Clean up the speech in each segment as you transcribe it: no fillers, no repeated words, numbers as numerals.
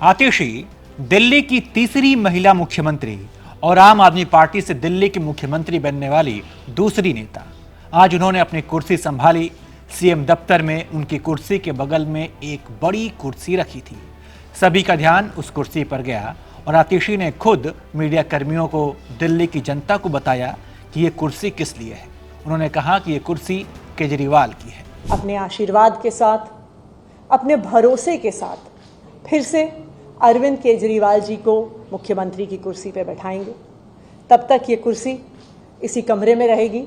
आतिशी दिल्ली की तीसरी महिला मुख्यमंत्री और आम आदमी पार्टी से दिल्ली की मुख्यमंत्री बनने वाली दूसरी नेता। आज उन्होंने अपनी कुर्सी संभाली। सीएम दफ्तर में उनकी कुर्सी के बगल में एक बड़ी कुर्सी रखी थी। सभी का ध्यान उस कुर्सी पर गया और आतिशी ने खुद मीडिया कर्मियों को दिल्ली की जनता को बताया कि ये कुर्सी किस लिए है। उन्होंने कहा कि ये कुर्सी केजरीवाल की है। अपने आशीर्वाद के साथ, अपने भरोसे के साथ फिर से अरविंद केजरीवाल जी को मुख्यमंत्री की कुर्सी पर बैठाएंगे। तब तक ये कुर्सी इसी कमरे में रहेगी,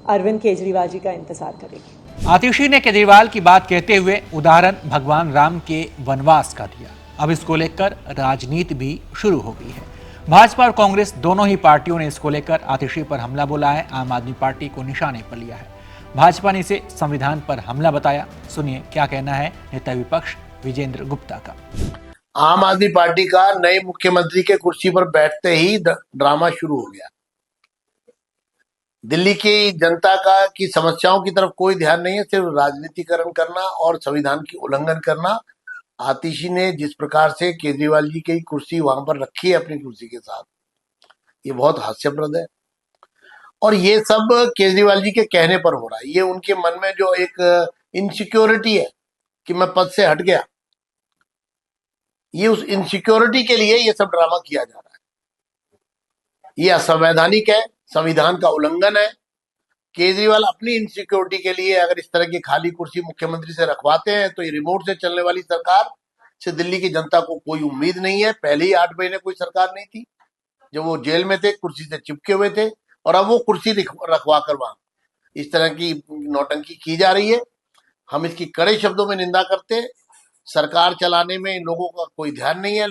अरविंद केजरीवाल जी का इंतजार करेगी। आतिशी ने केजरीवाल की बात कहते हुए उदाहरण भगवान राम के वनवास का दिया। अब इसको लेकर राजनीति भी शुरू हो गई है। भाजपा और कांग्रेस दोनों ही पार्टियों ने इसको लेकर आतिशी पर हमला बोला है। आम आदमी पार्टी को निशाने पर लिया है। भाजपा ने इसे संविधान पर हमला बताया। सुनिए क्या कहना है नेता विपक्ष विजेंद्र गुप्ता का। आम आदमी पार्टी का नए मुख्यमंत्री के कुर्सी पर बैठते ही ड्रामा शुरू हो गया। दिल्ली की जनता का की समस्याओं की तरफ कोई ध्यान नहीं है, सिर्फ राजनीतिकरण करना और संविधान की उल्लंघन करना। आतिशी ने जिस प्रकार से केजरीवाल जी की कुर्सी वहां पर रखी है अपनी कुर्सी के साथ, ये बहुत हास्यप्रद है। और ये सब केजरीवाल जी के कहने पर हो रहा है। ये उनके मन में जो एक इनसिक्योरिटी है कि मैं पद से हट गया, ये उस इनसिक्योरिटी के लिए ये सब ड्रामा किया जा रहा है। ये असंवैधानिक है, संविधान का उल्लंघन है। केजरीवाल अपनी इनसिक्योरिटी के लिए अगर इस तरह की खाली कुर्सी मुख्यमंत्री से रखवाते हैं तो ये रिमोट से चलने वाली सरकार से दिल्ली की जनता को कोई उम्मीद नहीं है। पहले ही 8 महीने कोई सरकार नहीं थी जब वो जेल में थे, कुर्सी से चिपके हुए थे, और अब वो कुर्सी रखवा कर वहां इस तरह की नौटंकी की जा रही है। हम इसकी कड़े शब्दों में निंदा करते हैं। सरकार चलाने में लोगों का कोई ध्यान नहीं है।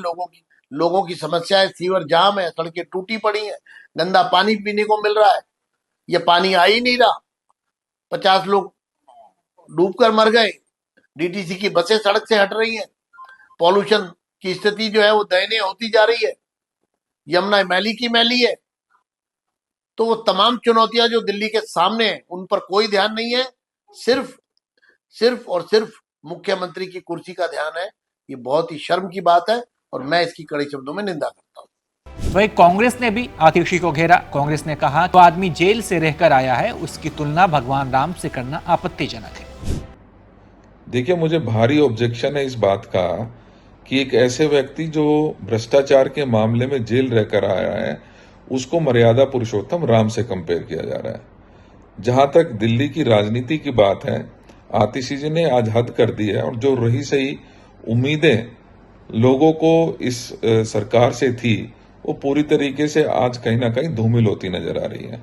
लोगों की समस्याएं, सीवर जाम है, सड़कें टूटी पड़ी है, गंदा पानी पीने को मिल रहा है, ये पानी आ ही नहीं रहा। 50 लोग डूबकर मर गए। डीटीसी की बसें सड़क से हट रही हैं। पॉल्यूशन की स्थिति जो है वो दयनीय होती जा रही है। यमुना मैली की मैली है। तो वो तमाम चुनौतियां जो दिल्ली के सामने हैं उन पर कोई ध्यान नहीं है। सिर्फ और सिर्फ मुख्यमंत्री की कुर्सी का ध्यान है। ये बहुत ही शर्म की बात है और मैं इसकी कड़े शब्दों में निंदा करता हूँ। वही कांग्रेस ने भी आतिशी को घेरा। कांग्रेस ने कहा तो आदमी जेल से रहकर आया है, उसकी तुलना भगवान राम से करना आपत्तिजनक है। देखिए, मुझे भारी ऑब्जेक्शन है इस बात का कि एक ऐसे व्यक्ति जो भ्रष्टाचार के मामले में जेल रहकर आया है उसको मर्यादा पुरुषोत्तम राम से कंपेयर किया जा रहा है। जहां तक दिल्ली की राजनीति की बात है, आतिशी जी ने आज हद कर दी है और जो रही सही उम्मीदें लोगों को इस सरकार से थी वो पूरी तरीके से आज कहीं ना कहीं धूमिल होती नजर आ रही है।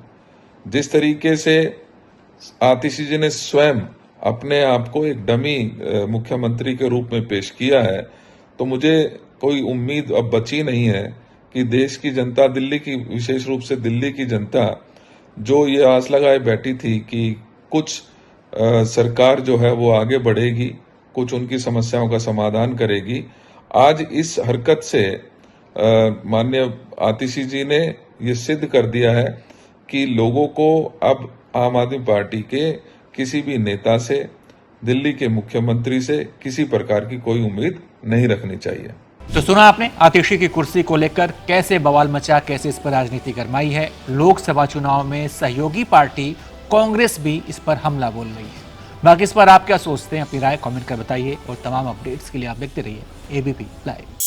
जिस तरीके से आतिशी जी ने स्वयं अपने आप को एक डमी मुख्यमंत्री के रूप में पेश किया है, तो मुझे कोई उम्मीद अब बची नहीं है कि देश की जनता, दिल्ली की, विशेष रूप से दिल्ली की जनता जो ये आस लगाए बैठी थी कि कुछ सरकार जो है वो आगे बढ़ेगी, कुछ उनकी समस्याओं का समाधान करेगी, आज इस हरकत से माननीय आतिशी जी ने ये सिद्ध कर दिया है कि लोगों को अब आम आदमी पार्टी के किसी भी नेता से, दिल्ली के मुख्यमंत्री से किसी प्रकार की कोई उम्मीद नहीं रखनी चाहिए। तो सुना आपने आतिशी की कुर्सी को लेकर कैसे बवाल मचा, कैसे इस पर राजनीति गरमाई है। लोकसभा चुनाव में सहयोगी पार्टी कांग्रेस भी इस पर हमला बोल रही है। बाकी इस पर आप क्या सोचते हैं, अपनी राय कमेंट कर बताइए और तमाम अपडेट्स के लिए आप देखते रहिए एबीपी लाइव।